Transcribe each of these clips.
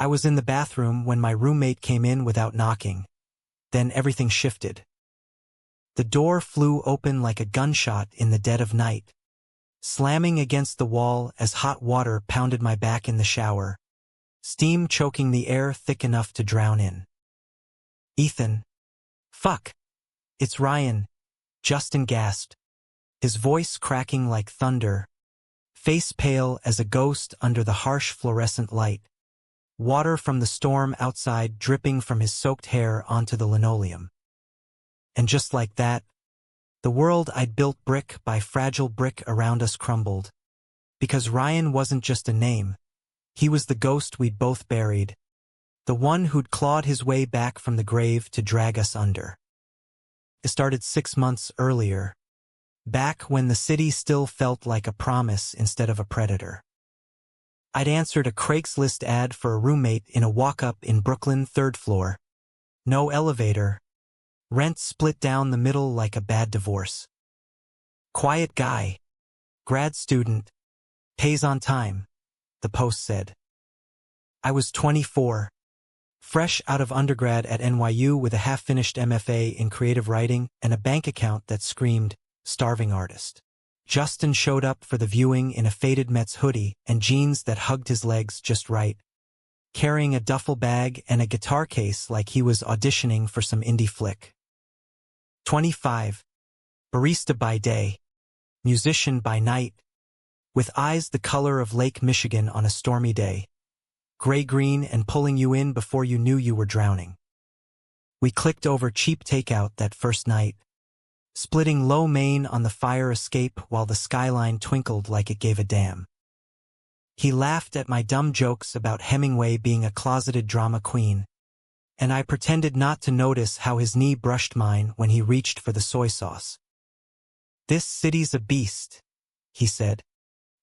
I was in the bathroom when my roommate came in without knocking. Then everything shifted. The door flew open like a gunshot in the dead of night, slamming against the wall as hot water pounded my back in the shower, steam choking the air thick enough to drown in. "Ethan." "Fuck. It's Ryan," Justin gasped, his voice cracking like thunder, face pale as a ghost under the harsh fluorescent light, water from the storm outside dripping from his soaked hair onto the linoleum. And just like that, the world I'd built brick by fragile brick around us crumbled. Because Ryan wasn't just a name, he was the ghost we'd both buried, the one who'd clawed his way back from the grave to drag us under. It started 6 months earlier, back when the city still felt like a promise instead of a predator. I'd answered a Craigslist ad for a roommate in a walk-up in Brooklyn, 3rd floor. No elevator. Rent split down the middle like a bad divorce. Quiet guy. Grad student. Pays on time, the post said. I was 24. Fresh out of undergrad at NYU with a half-finished MFA in creative writing and a bank account that screamed, starving artist. Justin showed up for the viewing in a faded Mets hoodie and jeans that hugged his legs just right, carrying a duffel bag and a guitar case like he was auditioning for some indie flick. 25. Barista by day, musician by night, with eyes the color of Lake Michigan on a stormy day, gray-green and pulling you in before you knew you were drowning. We clicked over cheap takeout that first night, splitting lo mein on the fire escape while the skyline twinkled like it gave a damn. He laughed at my dumb jokes about Hemingway being a closeted drama queen, and I pretended not to notice how his knee brushed mine when he reached for the soy sauce. "This city's a beast," he said,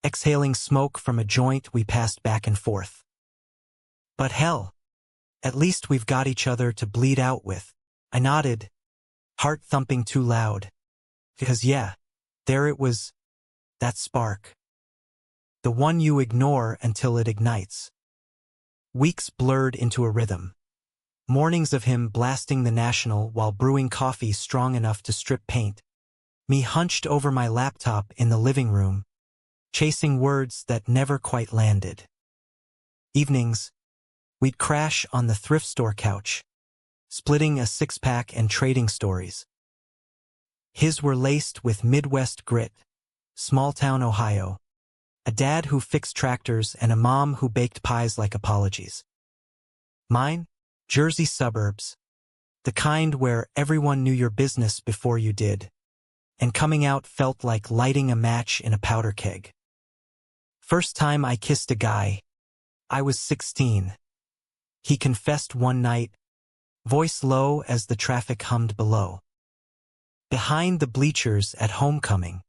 exhaling smoke from a joint we passed back and forth. "But hell, at least we've got each other to bleed out with." I nodded, heart thumping too loud. Because yeah, there it was, that spark. The one you ignore until it ignites. Weeks blurred into a rhythm. Mornings of him blasting the National while brewing coffee strong enough to strip paint. Me hunched over my laptop in the living room, chasing words that never quite landed. Evenings, we'd crash on the thrift store couch, splitting a six-pack and trading stories. His were laced with Midwest grit, small-town Ohio, a dad who fixed tractors and a mom who baked pies like apologies. Mine? Jersey suburbs, the kind where everyone knew your business before you did, and coming out felt like lighting a match in a powder keg. First time I kissed a guy, I was 16. He confessed one night, voice low as the traffic hummed below. Behind the bleachers at homecoming.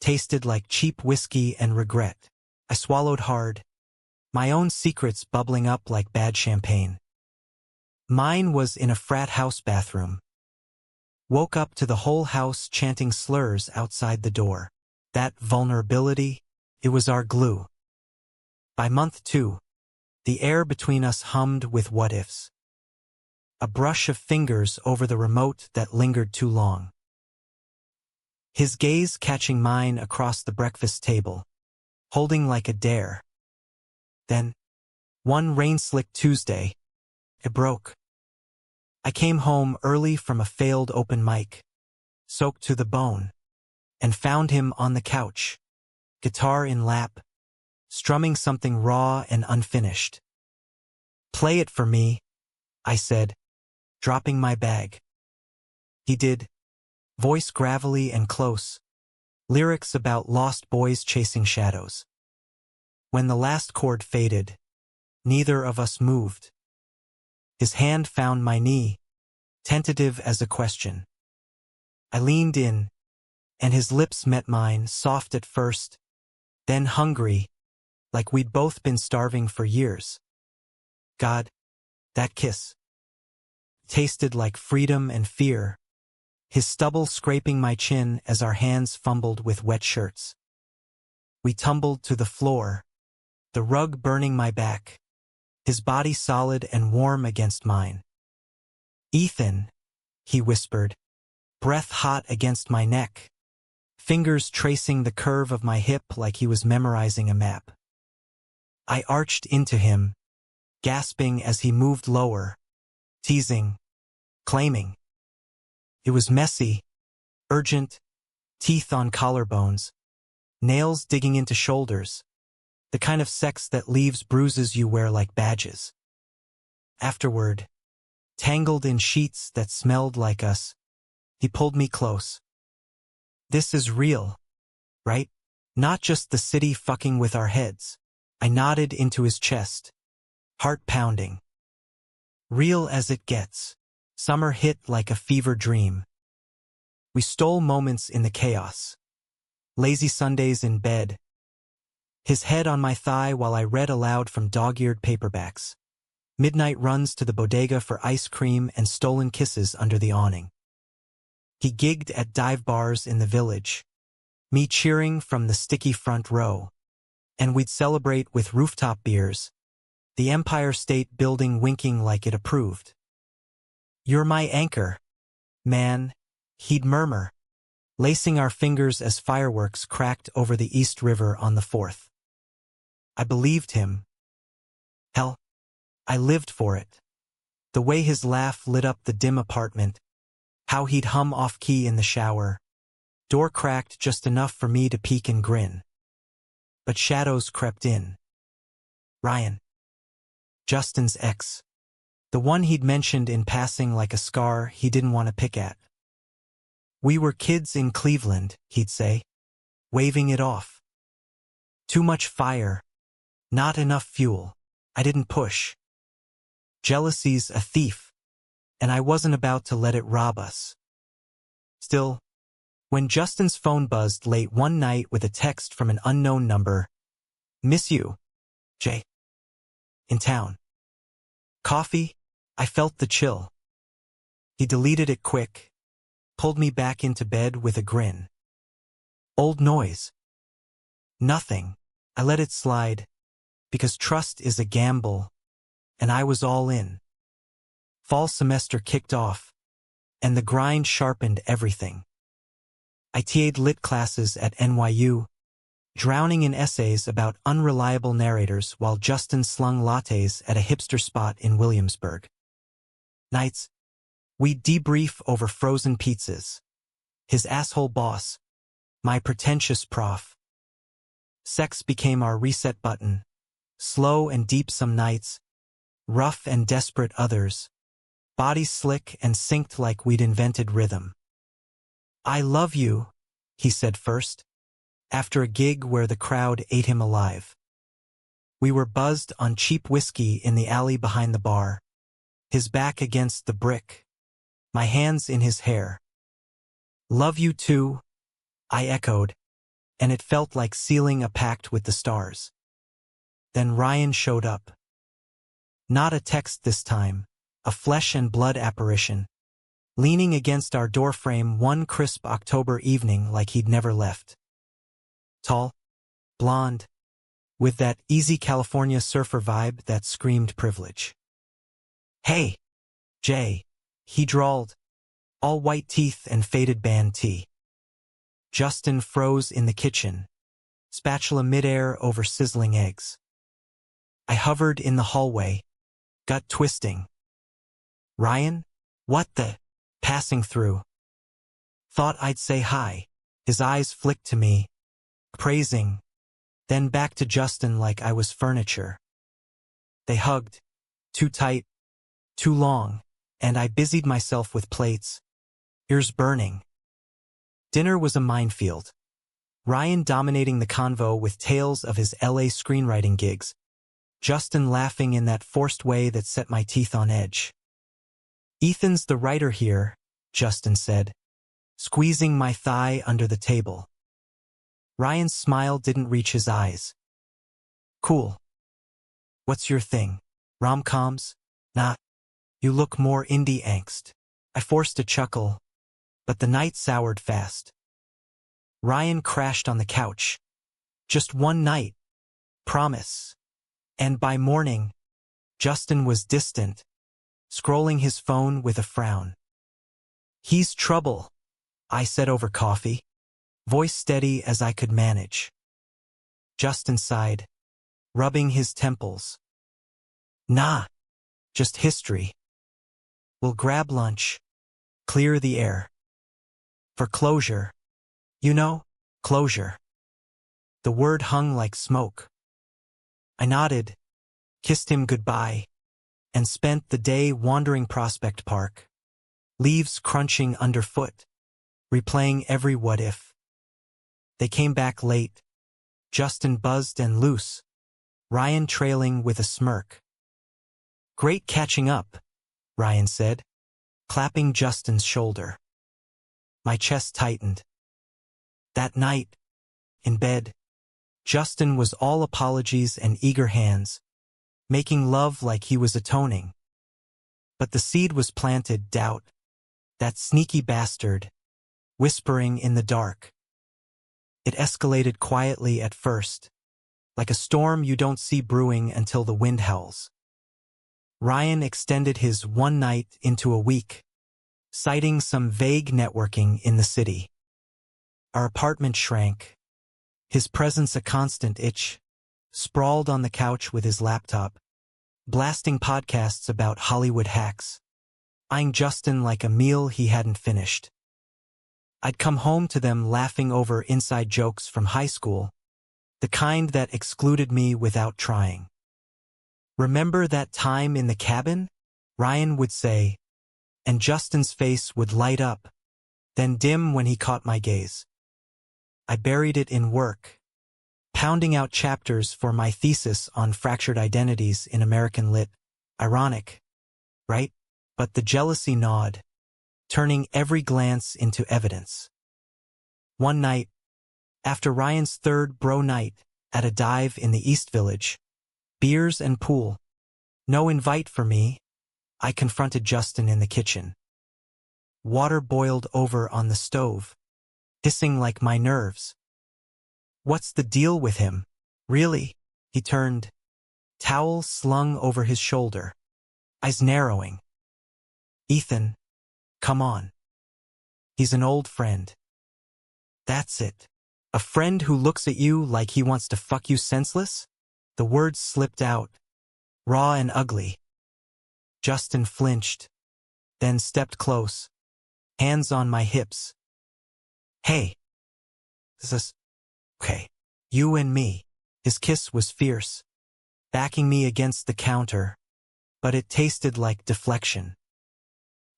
Tasted like cheap whiskey and regret. I swallowed hard, my own secrets bubbling up like bad champagne. Mine was in a frat house bathroom. Woke up to the whole house chanting slurs outside the door. That vulnerability, it was our glue. By month 2, the air between us hummed with what-ifs. A brush of fingers over the remote that lingered too long. His gaze catching mine across the breakfast table, holding like a dare. Then, one rain-slicked Tuesday, it broke. I came home early from a failed open mic, soaked to the bone, and found him on the couch, guitar in lap, strumming something raw and unfinished. "Play it for me," I said, dropping my bag. He did, voice gravelly and close, lyrics about lost boys chasing shadows. When the last chord faded, neither of us moved. His hand found my knee, tentative as a question. I leaned in, and his lips met mine, soft at first, then hungry, like we'd both been starving for years. God, that kiss. Tasted like freedom and fear, his stubble scraping my chin as our hands fumbled with wet shirts. We tumbled to the floor, the rug burning my back, his body solid and warm against mine. "Ethan," he whispered, breath hot against my neck, fingers tracing the curve of my hip like he was memorizing a map. I arched into him, gasping as he moved lower, teasing, claiming. It was messy, urgent, teeth on collarbones, nails digging into shoulders, the kind of sex that leaves bruises you wear like badges. Afterward, tangled in sheets that smelled like us, he pulled me close. "This is real, right? Not just the city fucking with our heads." I nodded into his chest, heart pounding. "Real as it gets." Summer hit like a fever dream. We stole moments in the chaos. Lazy Sundays in bed. His head on my thigh while I read aloud from dog-eared paperbacks. Midnight runs to the bodega for ice cream and stolen kisses under the awning. He gigged at dive bars in the village, me cheering from the sticky front row. And we'd celebrate with rooftop beers, the Empire State Building winking like it approved. "You're my anchor, man," he'd murmur, lacing our fingers as fireworks cracked over the East River on the 4th. I believed him. Hell, I lived for it. The way his laugh lit up the dim apartment, how he'd hum off-key in the shower, door cracked just enough for me to peek and grin. But shadows crept in. Ryan. Justin's ex. The one he'd mentioned in passing like a scar he didn't want to pick at. "We were kids in Cleveland," he'd say, waving it off. "Too much fire. Not enough fuel. I didn't push. Jealousy's a thief, and I wasn't about to let it rob us." Still, when Justin's phone buzzed late one night with a text from an unknown number, "Miss you, Jay. In town. Coffee?" I felt the chill. He deleted it quick, pulled me back into bed with a grin. "Old noise." "Nothing." I let it slide, because trust is a gamble, and I was all in. Fall semester kicked off, and the grind sharpened everything. I TA'd lit classes at NYU, drowning in essays about unreliable narrators while Justin slung lattes at a hipster spot in Williamsburg. Nights, we'd debrief over frozen pizzas. His asshole boss, my pretentious prof. Sex became our reset button. Slow and deep some nights, rough and desperate others. Bodies slick and synced like we'd invented rhythm. "I love you," he said first, after a gig where the crowd ate him alive. We were buzzed on cheap whiskey in the alley behind the bar, his back against the brick, my hands in his hair. "Love you too," I echoed, and it felt like sealing a pact with the stars. Then Ryan showed up. Not a text this time, a flesh and blood apparition, leaning against our doorframe one crisp October evening like he'd never left. Tall, blonde, with that easy California surfer vibe that screamed privilege. "Hey, Jay," he drawled, all white teeth and faded band tee. Justin froze in the kitchen, spatula midair over sizzling eggs. I hovered in the hallway, gut twisting. "Ryan? What the?" Passing through. Thought I'd say hi. His eyes flicked to me, praising, then back to Justin like I was furniture. They hugged, too tight, too long, and I busied myself with plates, ears burning. Dinner was a minefield. Ryan dominating the convo with tales of his LA screenwriting gigs, Justin laughing in that forced way that set my teeth on edge. "Ethan's the writer here," Justin said, squeezing my thigh under the table. Ryan's smile didn't reach his eyes. "Cool. What's your thing? Rom-coms? Nah. You look more indie angst." I forced a chuckle, but the night soured fast. Ryan crashed on the couch. "Just one night. Promise. And by morning, Justin was distant, scrolling his phone with a frown. "He's trouble," I said over coffee, voice steady as I could manage. Justin sighed, rubbing his temples. "Nah, just history. We'll grab lunch, clear the air. For closure. You know, closure." The word hung like smoke. I nodded, kissed him goodbye, and spent the day wandering Prospect Park, leaves crunching underfoot, replaying every what if. They came back late, Justin buzzed and loose, Ryan trailing with a smirk. "Great catching up," Ryan said, clapping Justin's shoulder. My chest tightened. That night, in bed, Justin was all apologies and eager hands, making love like he was atoning. But the seed was planted, doubt, that sneaky bastard, whispering in the dark. It escalated quietly at first, like a storm you don't see brewing until the wind howls. Ryan extended his one night into a week, citing some vague networking in the city. Our apartment shrank, his presence a constant itch, sprawled on the couch with his laptop, blasting podcasts about Hollywood hacks, eyeing Justin like a meal he hadn't finished. I'd come home to them laughing over inside jokes from high school, the kind that excluded me without trying. "Remember that time in the cabin?" Ryan would say, and Justin's face would light up, then dim when he caught my gaze. I buried it in work, pounding out chapters for my thesis on fractured identities in American lit. Ironic, right? But the jealousy gnawed, turning every glance into evidence. One night, after Ryan's third bro night at a dive in the East Village, beers and pool, no invite for me, I confronted Justin in the kitchen. Water boiled over on the stove, hissing like my nerves. "What's the deal with him? Really?" He turned, towel slung over his shoulder, eyes narrowing. "Ethan, come on. He's an old friend." "That's it. A friend who looks at you like he wants to fuck you senseless?" The words slipped out, raw and ugly. Justin flinched, then stepped close, hands on my hips. "Hey. This is okay. You and me." His kiss was fierce, backing me against the counter, but it tasted like deflection.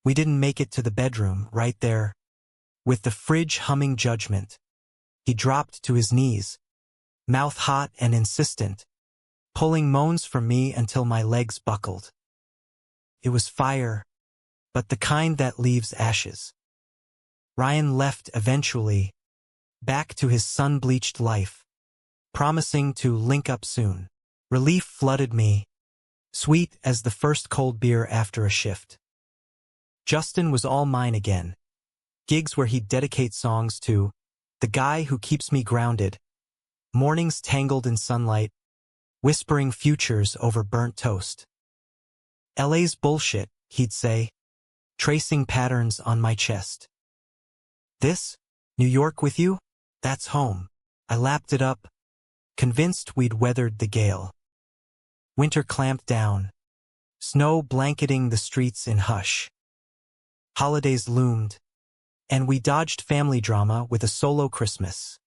We didn't make it to the bedroom, right there, with the fridge humming judgment. He dropped to his knees, mouth hot and insistent, pulling moans from me until my legs buckled. It was fire, but the kind that leaves ashes. Ryan left eventually, back to his sun-bleached life, promising to link up soon. Relief flooded me, sweet as the first cold beer after a shift. Justin was all mine again. Gigs where he'd dedicate songs to "The Guy Who Keeps Me Grounded," mornings tangled in sunlight, whispering futures over burnt toast. "LA's bullshit," he'd say, tracing patterns on my chest. "This? New York with you? That's home." I lapped it up, convinced we'd weathered the gale. Winter clamped down, snow blanketing the streets in hush. Holidays loomed, and we dodged family drama with a solo Christmas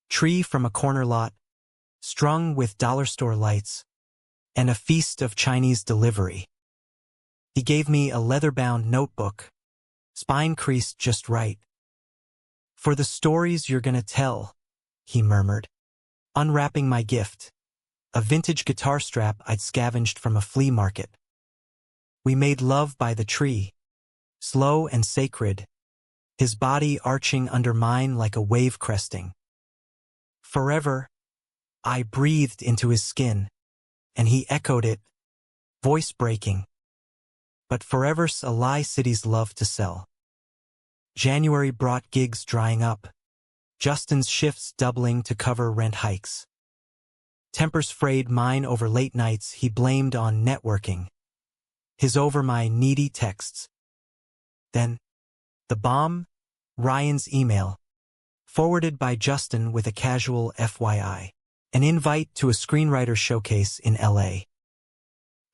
tree from a corner lot, strung with dollar store lights, and a feast of Chinese delivery. He gave me a leather-bound notebook, spine creased just right. "For the stories you're gonna tell," he murmured, unwrapping my gift, a vintage guitar strap I'd scavenged from a flea market. We made love by the tree, slow and sacred, his body arching under mine like a wave cresting. "Forever," I breathed into his skin, and he echoed it, voice breaking. But forever's a lie cities love to sell. January brought gigs drying up, Justin's shifts doubling to cover rent hikes. Tempers frayed, mine over late nights he blamed on networking, his over my needy texts. Then, the bomb, Ryan's email, forwarded by Justin with a casual FYI. An invite to a screenwriter showcase in LA.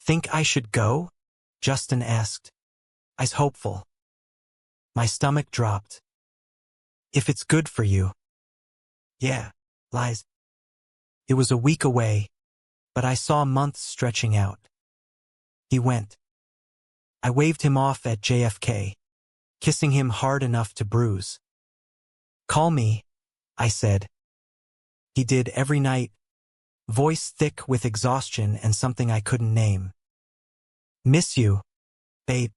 Think I should go? Justin asked. I's hopeful. My stomach dropped. If it's good for you. Yeah, lies. It was a week away, but I saw months stretching out. He went. I waved him off at JFK, kissing him hard enough to bruise. Call me, I said. He did every night, voice thick with exhaustion and something I couldn't name. Miss you, babe.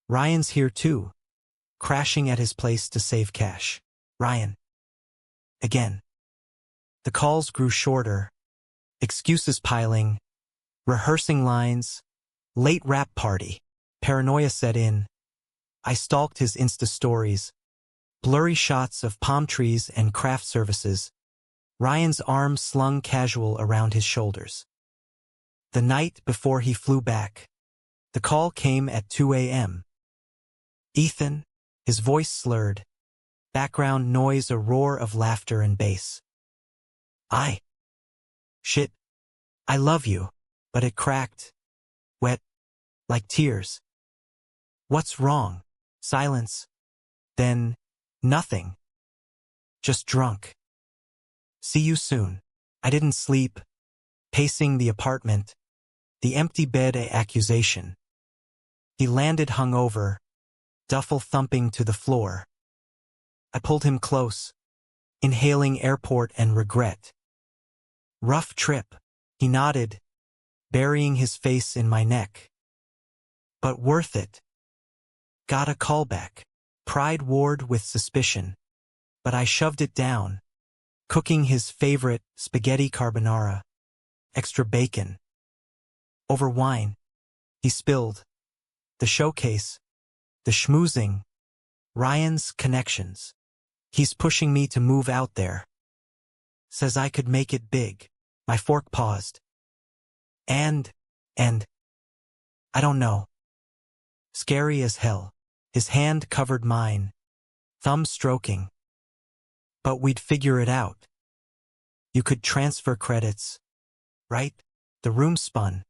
Ryan's here too, crashing at his place to save cash. Ryan. Again. The calls grew shorter, excuses piling, rehearsing lines, late rap party. Paranoia set in. I stalked his Insta stories, blurry shots of palm trees and craft services, Ryan's arms slung casual around his shoulders. The night before he flew back, the call came at 2 a.m. Ethan, his voice slurred, background noise a roar of laughter and bass. Shit. I love you, but it cracked. Wet. Like tears. What's wrong? Silence. Then, nothing. Just drunk. See you soon. I didn't sleep. Pacing the apartment. The empty bed accusation. He landed hungover, duffel thumping to the floor. I pulled him close, inhaling airport and regret. Rough trip, he nodded, burying his face in my neck. But worth it. Got a callback. Pride warred with suspicion, but I shoved it down, cooking his favorite spaghetti carbonara, extra bacon. Over wine, he spilled. The showcase, the schmoozing, Ryan's connections. He's pushing me to move out there. Says I could make it big. My fork paused. And, I don't know. Scary as hell. His hand covered mine, thumb stroking. But we'd figure it out. You could transfer credits, right? The room spun.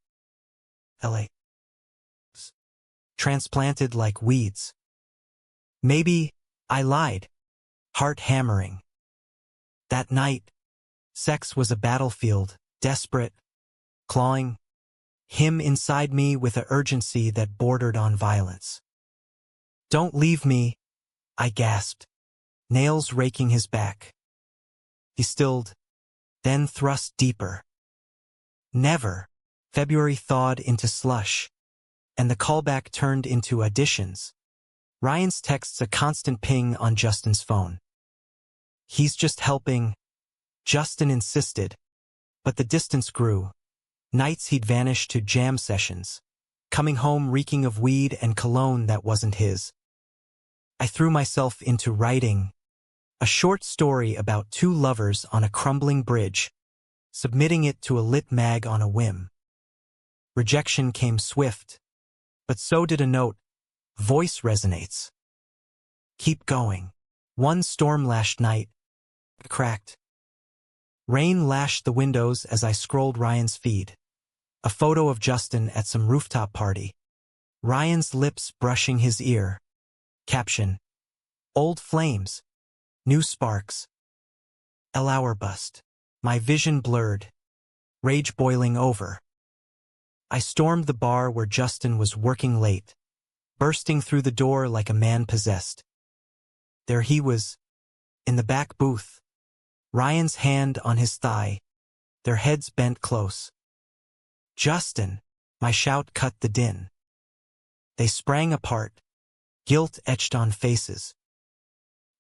LA. Transplanted like weeds. Maybe I lied. Heart hammering. That night, sex was a battlefield, desperate, clawing. Him inside me with a urgency that bordered on violence. Don't leave me, I gasped, nails raking his back. He stilled, then thrust deeper. Never. February thawed into slush, and the callback turned into auditions. Ryan's texts a constant ping on Justin's phone. He's just helping, Justin insisted, but the distance grew. Nights he'd vanish to jam sessions, coming home reeking of weed and cologne that wasn't his. I threw myself into writing, a short story about two lovers on a crumbling bridge, submitting it to a lit mag on a whim. Rejection came swift, but so did a note. Voice resonates. Keep going. One storm-lashed night. Cracked. Rain lashed the windows as I scrolled Ryan's feed. A photo of Justin at some rooftop party. Ryan's lips brushing his ear. Caption. Old flames. New sparks. Hour bust. My vision blurred. Rage boiling over. I stormed the bar where Justin was working late, bursting through the door like a man possessed. There he was, in the back booth, Ryan's hand on his thigh, their heads bent close. Justin, my shout cut the din. They sprang apart, guilt etched on faces.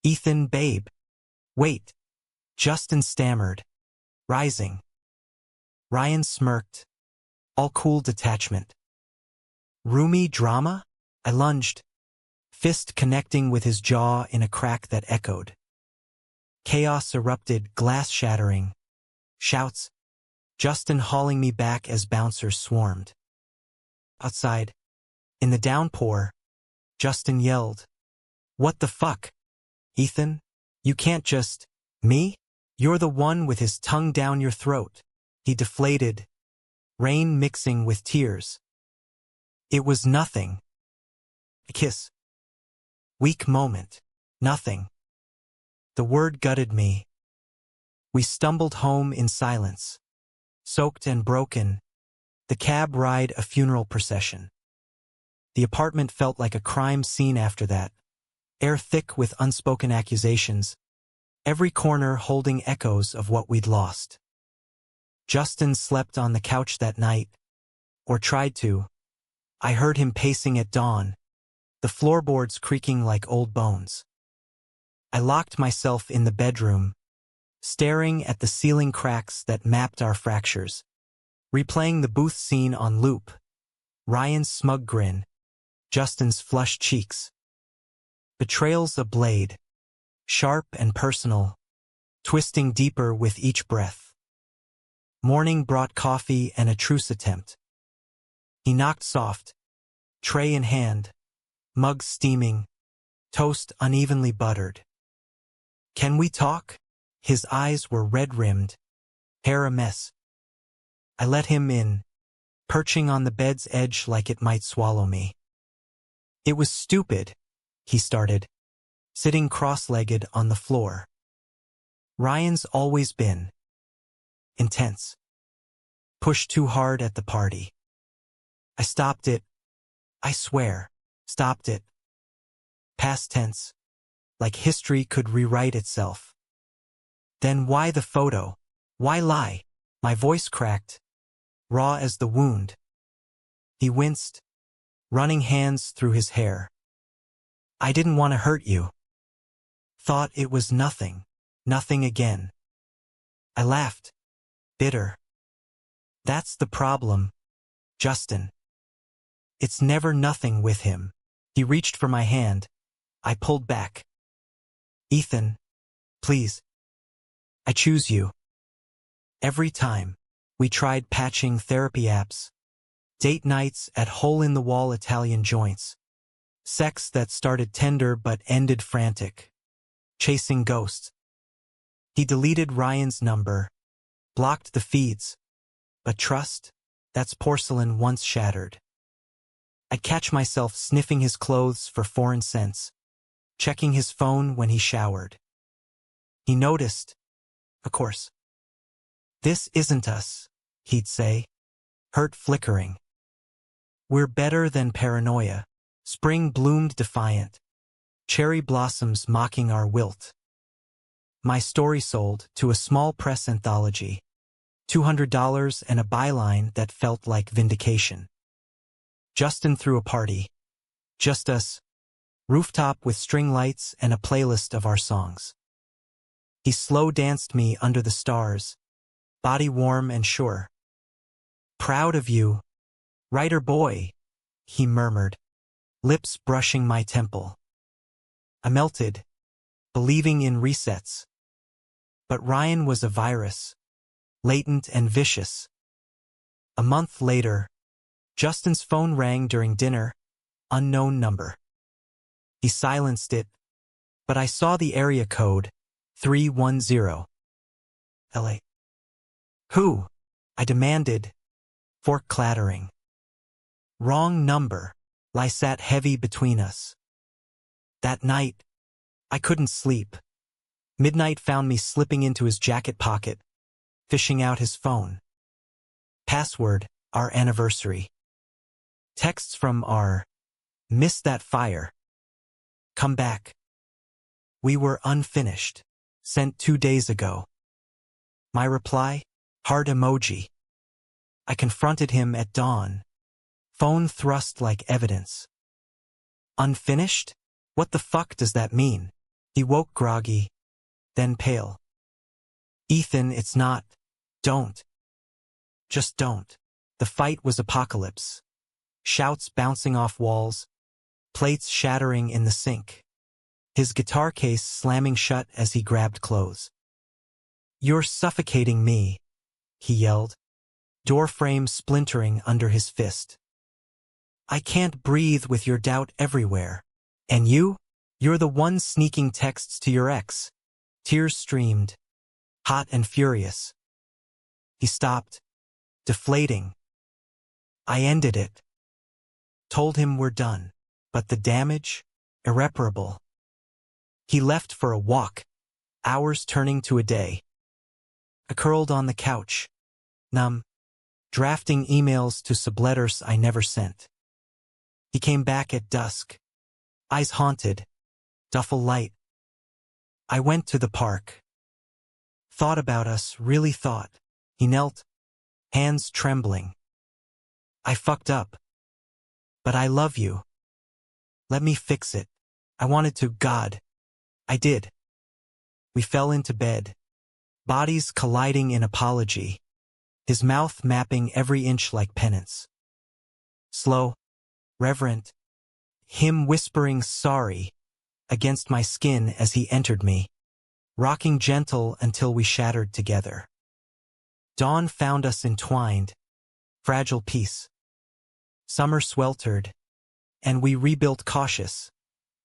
Ethan, babe. Wait. Justin stammered, rising. Ryan smirked, all cool detachment. Roomy drama? I lunged, fist connecting with his jaw in a crack that echoed. Chaos erupted, glass shattering. Shouts, Justin hauling me back as bouncers swarmed. Outside, in the downpour, Justin yelled, "What the fuck? Ethan, you can't just, me? You're the one with his tongue down your throat." He deflated, rain mixing with tears. It was nothing. A kiss. Weak moment. Nothing. The word gutted me. We stumbled home in silence. Soaked and broken, the cab ride a funeral procession. The apartment felt like a crime scene after that, air thick with unspoken accusations, every corner holding echoes of what we'd lost. Justin slept on the couch that night, or tried to. I heard him pacing at dawn, the floorboards creaking like old bones. I locked myself in the bedroom, staring at the ceiling cracks that mapped our fractures, replaying the booth scene on loop, Ryan's smug grin, Justin's flushed cheeks. Betrayals a blade, sharp and personal, twisting deeper with each breath. Morning brought coffee and a truce attempt. He knocked soft, tray in hand, mug steaming, toast unevenly buttered. "Can we talk?" His eyes were red-rimmed, hair a mess. I let him in, perching on the bed's edge like it might swallow me. "It was stupid," he started, sitting cross-legged on the floor. "Ryan's always been intense. Pushed too hard at the party. I stopped it. I swear, stopped it. Past tense, like history could rewrite itself. Then why the photo? Why lie?" My voice cracked, raw as the wound. He winced, running hands through his hair. "I didn't want to hurt you. Thought it was nothing, nothing again." I laughed, bitter. "That's the problem, Justin. It's never nothing with him." He reached for my hand. I pulled back. "Ethan, please. I choose you." Every time, we tried patching therapy apps, date nights at hole-in-the-wall Italian joints, sex that started tender but ended frantic, chasing ghosts. He deleted Ryan's number, blocked the feeds, but trust, that's porcelain once shattered. I'd catch myself sniffing his clothes for foreign scents, checking his phone when he showered. He noticed, of course. "This isn't us," he'd say, hurt flickering. "We're better than paranoia." Spring bloomed defiant, cherry blossoms mocking our wilt. My story sold to a small press anthology, $200 and a byline that felt like vindication. Justin threw a party. Just us, rooftop with string lights and a playlist of our songs. He slow danced me under the stars, body warm and sure. "Proud of you, writer boy," he murmured, lips brushing my temple. I melted, believing in resets. But Ryan was a virus, latent and vicious. A month later, Justin's phone rang during dinner, unknown number. He silenced it, but I saw the area code, 310. LA. "Who?" I demanded, fork clattering. "Wrong number." Lie sat heavy between us. That night, I couldn't sleep. Midnight found me slipping into his jacket pocket, fishing out his phone. Password, our anniversary. Texts from our, "Missed that fire." "Come back. We were unfinished. Sent 2 days ago." My reply, heart emoji. I confronted him at dawn. Phone thrust like evidence. "Unfinished? What the fuck does that mean?" He woke groggy, then pale. "Ethan, it's not. Don't. Just don't." The fight was apocalypse. Shouts bouncing off walls, plates shattering in the sink. His guitar case slamming shut as he grabbed clothes. "You're suffocating me," he yelled. door frame splintering under his fist. I can't breathe with your doubt everywhere. And you? You're the one sneaking texts to your ex. Tears streamed, hot and furious. He stopped, deflating. I ended it. Told him we're done. But the damage? Irreparable. He left for a walk, hours turning to a day. I curled on the couch, numb, drafting emails to subletters I never sent. He came back at dusk, eyes haunted, duffel light. I went to the park. Thought about us, really thought. He knelt, hands trembling. I fucked up. But I love you. Let me fix it. I wanted to, God. I did. We fell into bed, bodies colliding in apology, his mouth mapping every inch like penance. Slow, reverent, him whispering sorry against my skin as he entered me, rocking gentle until we shattered together. Dawn found us entwined, fragile peace. Summer sweltered, and we rebuilt cautious,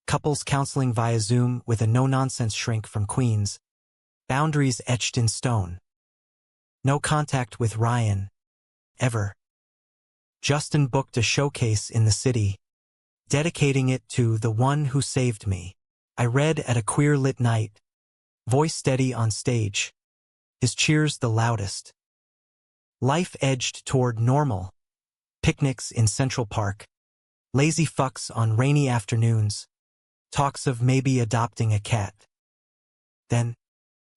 couples counseling via Zoom with a no-nonsense shrink from Queens, boundaries etched in stone. No contact with Ryan, ever. Justin booked a showcase in the city, dedicating it to the one who saved me. I read at a queer lit night, voice steady on stage, his cheers the loudest. Life edged toward normal, picnics in Central Park, lazy fucks on rainy afternoons, talks of maybe adopting a cat. Then,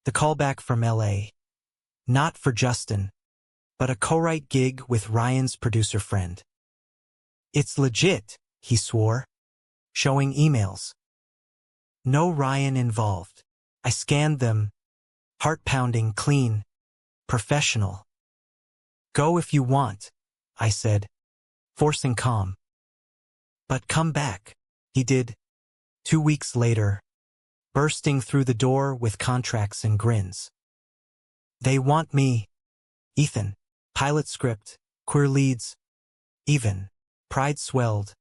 the callback from LA. Not for Justin, but a co-write gig with Ryan's producer friend. It's legit, he swore, showing emails. No Ryan involved. I scanned them, heart-pounding, clean, professional. Go if you want, I said, forcing calm. But come back. He did. 2 weeks later, bursting through the door with contracts and grins. They want me. Ethan. Pilot script. Queer leads. Even. Pride swelled.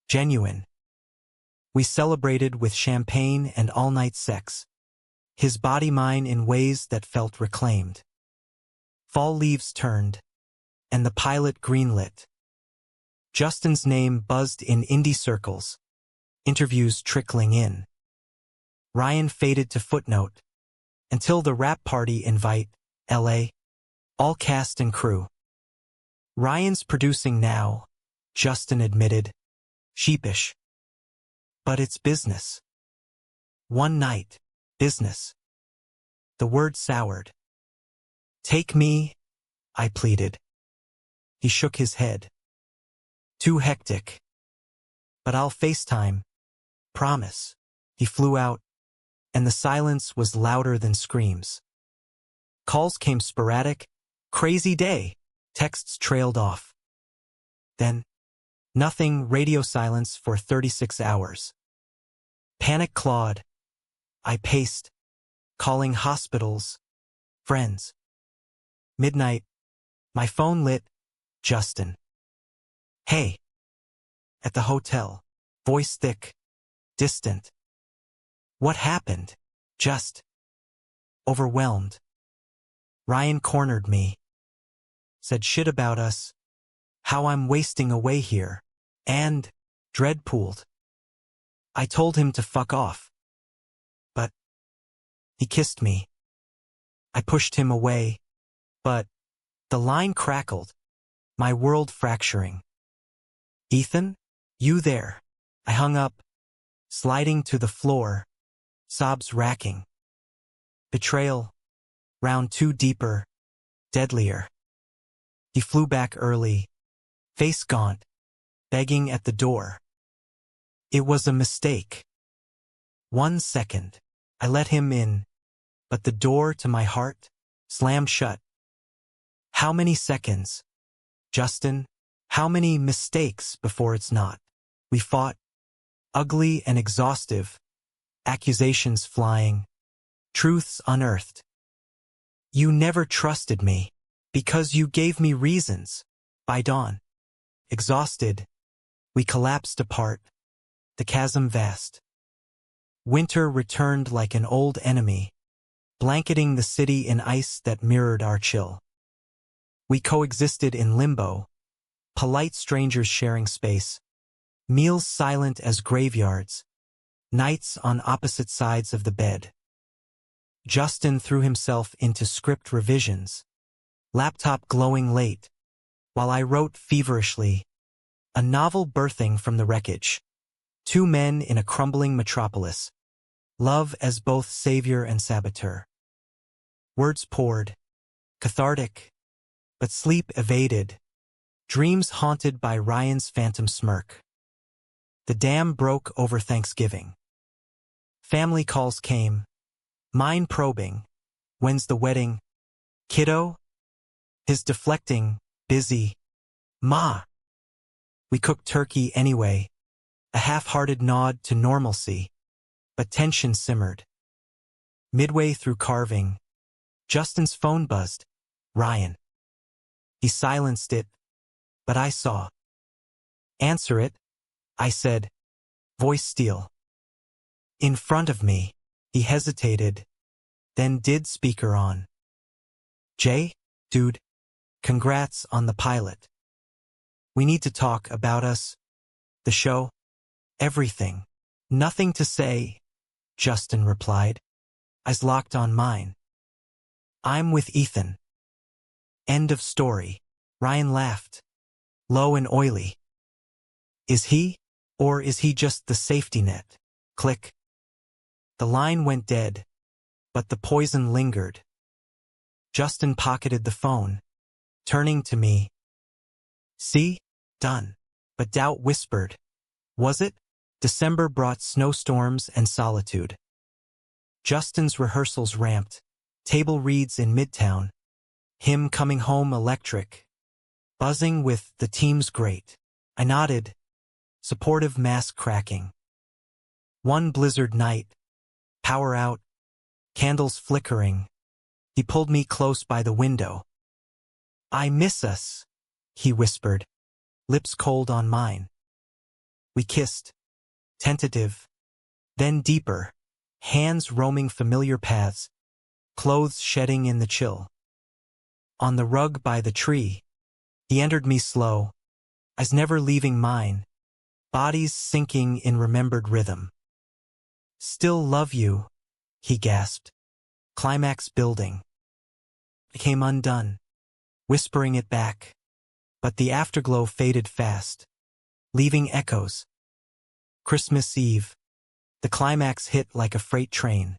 Genuine. We celebrated with champagne and all-night sex. His body mine in ways that felt reclaimed. Fall leaves turned, and the pilot greenlit. Justin's name buzzed in indie circles, interviews trickling in. Ryan faded to footnote, until the wrap party invite, LA, all cast and crew. Ryan's producing now, Justin admitted, sheepish. But it's business. One night, business. The word soured. Take me, I pleaded. He shook his head. Too hectic. But I'll FaceTime. Promise. He flew out, and the silence was louder than screams. Calls came sporadic. Crazy day. Texts trailed off. Then, nothing. Radio silence for 36 hours. Panic clawed. I paced, calling hospitals, friends. Midnight. My phone lit. Justin. Hey. At the hotel. Voice thick. Distant. What happened? Just. Overwhelmed. Ryan cornered me. Said shit about us. How I'm wasting away here. And. Dreadpooled. I told him to fuck off. But. He kissed me. I pushed him away. But. The line crackled. My world fracturing. Ethan? You there? I hung up, sliding to the floor, sobs racking. Betrayal. Round 2 deeper, deadlier. He flew back early, face gaunt, begging at the door. It was a mistake. 1 second. I let him in, but the door to my heart slammed shut. How many seconds? Justin, how many mistakes before it's not? We fought, ugly and exhaustive, accusations flying, truths unearthed. You never trusted me. Because you gave me reasons. By dawn, exhausted, we collapsed apart, the chasm vast. Winter returned like an old enemy, blanketing the city in ice that mirrored our chill. We coexisted in limbo, polite strangers sharing space, meals silent as graveyards, nights on opposite sides of the bed. Justin threw himself into script revisions, laptop glowing late, while I wrote feverishly, a novel birthing from the wreckage. Two men in a crumbling metropolis, love as both savior and saboteur. Words poured, cathartic, but sleep evaded, dreams haunted by Ryan's phantom smirk. The dam broke over Thanksgiving. Family calls came, mine probing, when's the wedding? Kiddo? His deflecting, busy, ma. We cooked turkey anyway, a half-hearted nod to normalcy, but tension simmered. Midway through carving, Justin's phone buzzed. Ryan. He silenced it, but I saw. Answer it, I said, voice steel. In front of me, he hesitated, then did speaker on. Jay, dude, congrats on the pilot. We need to talk about us, the show, everything. Nothing to say, Justin replied, eyes locked on mine. I'm with Ethan. End of story. Ryan laughed, low and oily. Is he, or is he just the safety net? Click. The line went dead, but the poison lingered. Justin pocketed the phone, turning to me. See? Done. But doubt whispered. Was it? December brought snowstorms and solitude. Justin's rehearsals ramped, table reads in Midtown, him coming home electric, buzzing with the team's great. I nodded, supportive mask cracking. One blizzard night, power out, candles flickering, he pulled me close by the window. I miss us, he whispered, lips cold on mine. We kissed, tentative, then deeper, hands roaming familiar paths, clothes shedding in the chill. On the rug by the tree, he entered me slow, eyes never leaving mine, bodies sinking in remembered rhythm. Still love you, he gasped, climax building. I came undone, whispering it back, but the afterglow faded fast, leaving echoes. Christmas Eve, the climax hit like a freight train.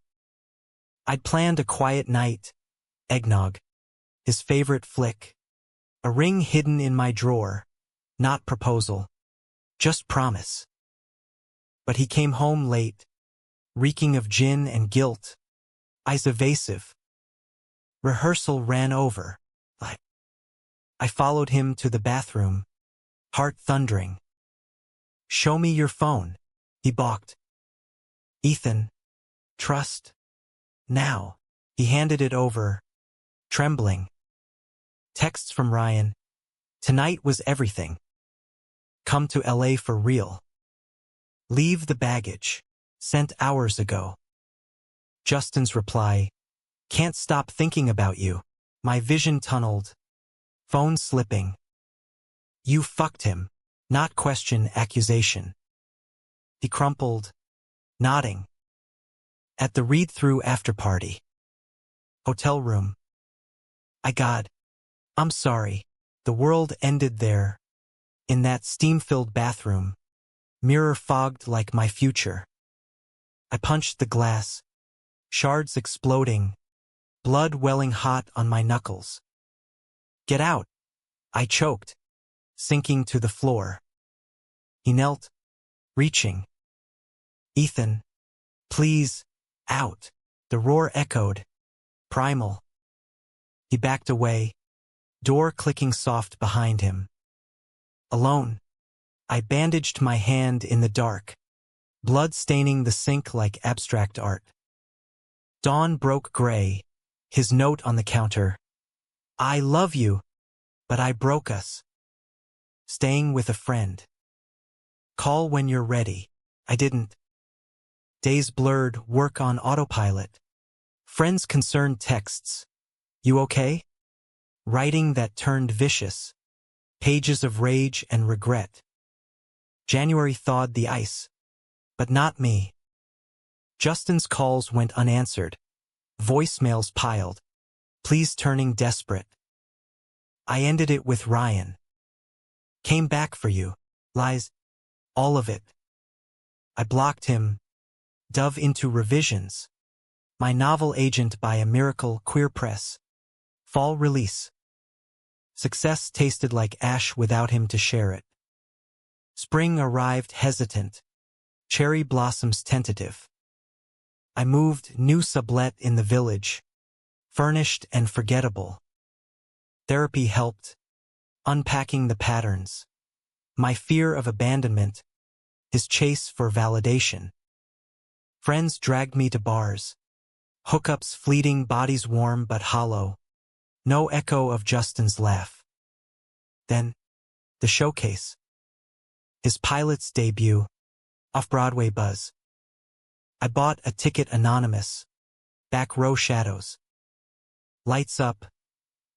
I'd planned a quiet night, eggnog, his favorite flick, a ring hidden in my drawer, not proposal, just promise. But he came home late, reeking of gin and guilt, eyes evasive. Rehearsal ran over. I followed him to the bathroom, heart thundering. Show me your phone, he balked. Ethan, trust. Now, he handed it over, trembling. Texts from Ryan. Tonight was everything. Come to LA for real. Leave the baggage. Sent hours ago. Justin's reply. Can't stop thinking about you. My vision tunneled. Phone slipping. You fucked him. Not question, accusation. He crumpled, nodding. At the read-through after-party. Hotel room. I'm sorry. The world ended there. In that steam-filled bathroom. Mirror fogged like my future. I punched the glass. Shards exploding. Blood welling hot on my knuckles. Get out. I choked, sinking to the floor. He knelt, reaching. Ethan, please, out. The roar echoed, primal. He backed away, door clicking soft behind him. Alone, I bandaged my hand in the dark, blood staining the sink like abstract art. Dawn broke gray, his note on the counter. I love you, but I broke us. Staying with a friend. Call when you're ready. I didn't. Days blurred, work on autopilot. Friends concerned texts. You okay? Writing that turned vicious. Pages of rage and regret. January thawed the ice. But not me. Justin's calls went unanswered. Voicemails piled. Please turning desperate. I ended it with Ryan. Came back for you. Lies. All of it. I blocked him. Dove into revisions. My novel agent by a miracle queer press. Fall release. Success tasted like ash without him to share it. Spring arrived hesitant. Cherry blossoms tentative. I moved, new sublet in the village. Furnished and forgettable. Therapy helped. Unpacking the patterns. My fear of abandonment. His chase for validation. Friends dragged me to bars. Hookups fleeting, bodies warm but hollow. No echo of Justin's laugh. Then, the showcase. His pilot's debut. Off-Broadway buzz. I bought a ticket anonymous. Back row shadows. Lights up.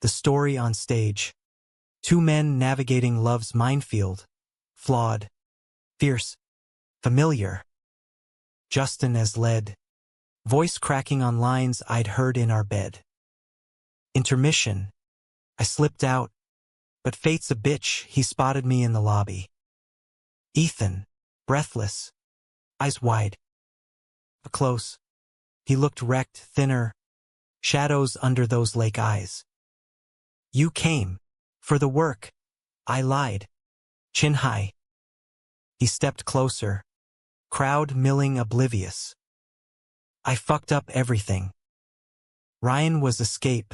The story on stage. Two men navigating love's minefield. Flawed. Fierce. Familiar. Justin as lead. Voice cracking on lines I'd heard in our bed. Intermission. I slipped out. But fate's a bitch, he spotted me in the lobby. Ethan. Breathless. Eyes wide. Close. He looked wrecked, thinner. Shadows under those lake eyes. You came. For the work. I lied. Chin high. He stepped closer. Crowd milling oblivious. I fucked up everything. Ryan was escape.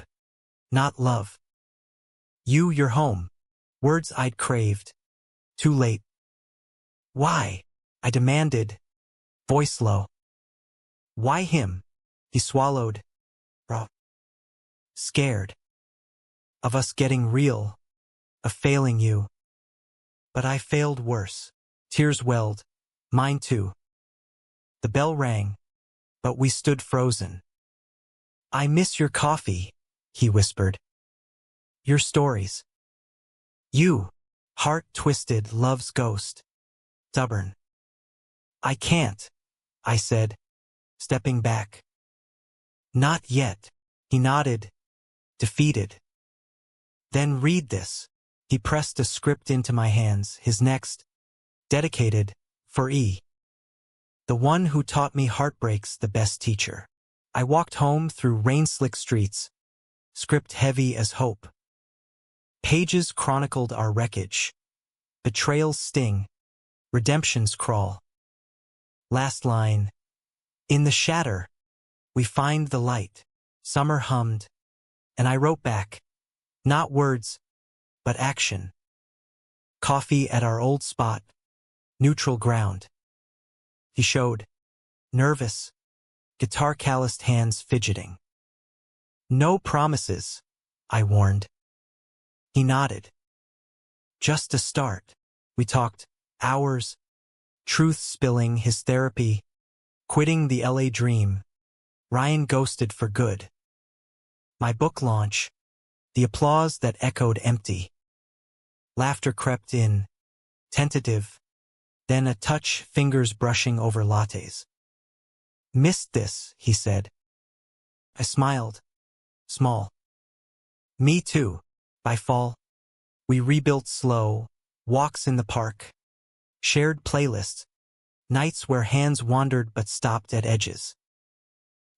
Not love. You're home. Words I'd craved. Too late. Why? I demanded. Voice low. Why him? He swallowed. Raw. Scared. Of us getting real. Of failing you. But I failed worse. Tears welled. Mine too. The bell rang. But we stood frozen. I miss your coffee, he whispered. Your stories. You. Heart twisted, love's ghost. Stubborn. I can't, I said, stepping back. Not yet, he nodded, defeated. Then read this. He pressed a script into my hands, his next, dedicated, for E. The one who taught me heartbreak's the best teacher. I walked home through rain-slick streets, script heavy as hope. Pages chronicled our wreckage. Betrayals sting. Redemptions crawl. Last line. In the shatter, we find the light. Summer hummed. And I wrote back. Not words, but action. Coffee at our old spot. Neutral ground. He showed. Nervous. Guitar calloused hands fidgeting. No promises, I warned. He nodded. Just a start. We talked. Hours. Truth spilling, his therapy. Quitting the LA dream. Ryan ghosted for good. My book launch. The applause that echoed empty. Laughter crept in. Tentative. Then a touch, fingers brushing over lattes. Missed this, he said. I smiled. Small. Me too. By fall. We rebuilt slow. Walks in the park. Shared playlists. Nights where hands wandered but stopped at edges.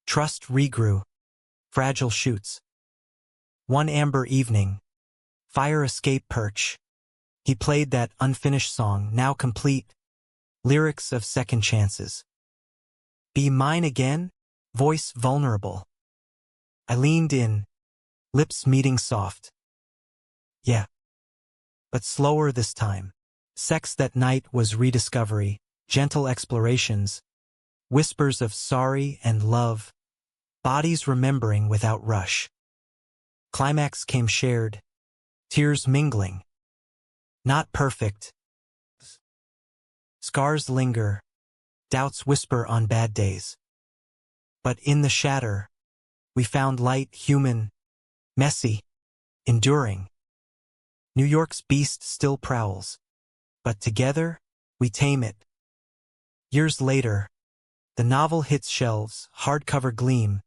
Trust regrew. Fragile shoots. One amber evening. Fire escape perch. He played that unfinished song, now complete. Lyrics of second chances. Be mine again? Voice vulnerable. I leaned in. Lips meeting soft. Yeah. But slower this time. Sex that night was rediscovery, gentle explorations, whispers of sorry and love, bodies remembering without rush. Climax came shared, tears mingling. Not perfect. Scars linger, doubts whisper on bad days. But in the shatter, we found light, human, messy, enduring. New York's beast still prowls, but together, we tame it. Years later, the novel hits shelves, hardcover gleam,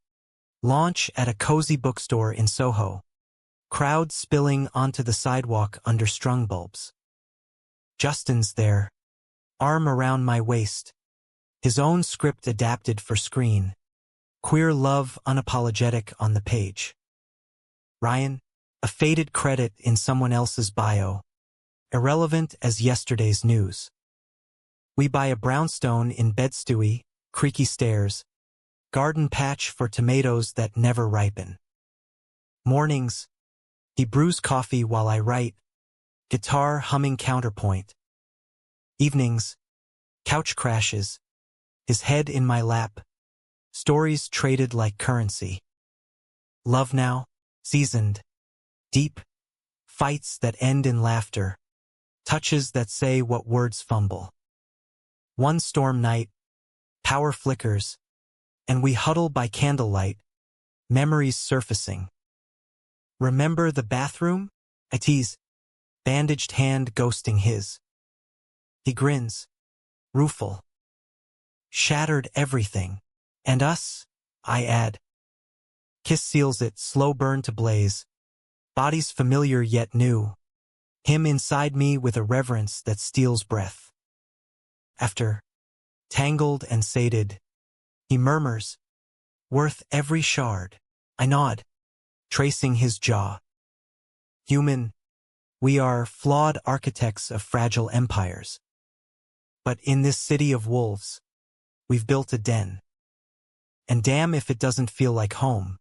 launch at a cozy bookstore in Soho, crowd spilling onto the sidewalk under strung bulbs. Justin's there, arm around my waist, his own script adapted for screen, queer love unapologetic on the page. Ryan, a faded credit in someone else's bio, irrelevant as yesterday's news. We buy a brownstone in Bed-Stuy, creaky stairs, garden patch for tomatoes that never ripen. Mornings, he brews coffee while I write, guitar humming counterpoint. Evenings, couch crashes, his head in my lap, stories traded like currency. Love now, seasoned, deep, fights that end in laughter, touches that say what words fumble. One storm night, power flickers, and we huddle by candlelight, memories surfacing. Remember the bathroom? I tease, bandaged hand ghosting his. He grins, rueful. Shattered everything. And us? I add. Kiss seals it, slow burn to blaze. Bodies familiar yet new. Him inside me with a reverence that steals breath. After, tangled and sated, he murmurs, worth every shard. I nod, tracing his jaw. Human, we are flawed architects of fragile empires. But in this city of wolves, we've built a den. And damn if it doesn't feel like home.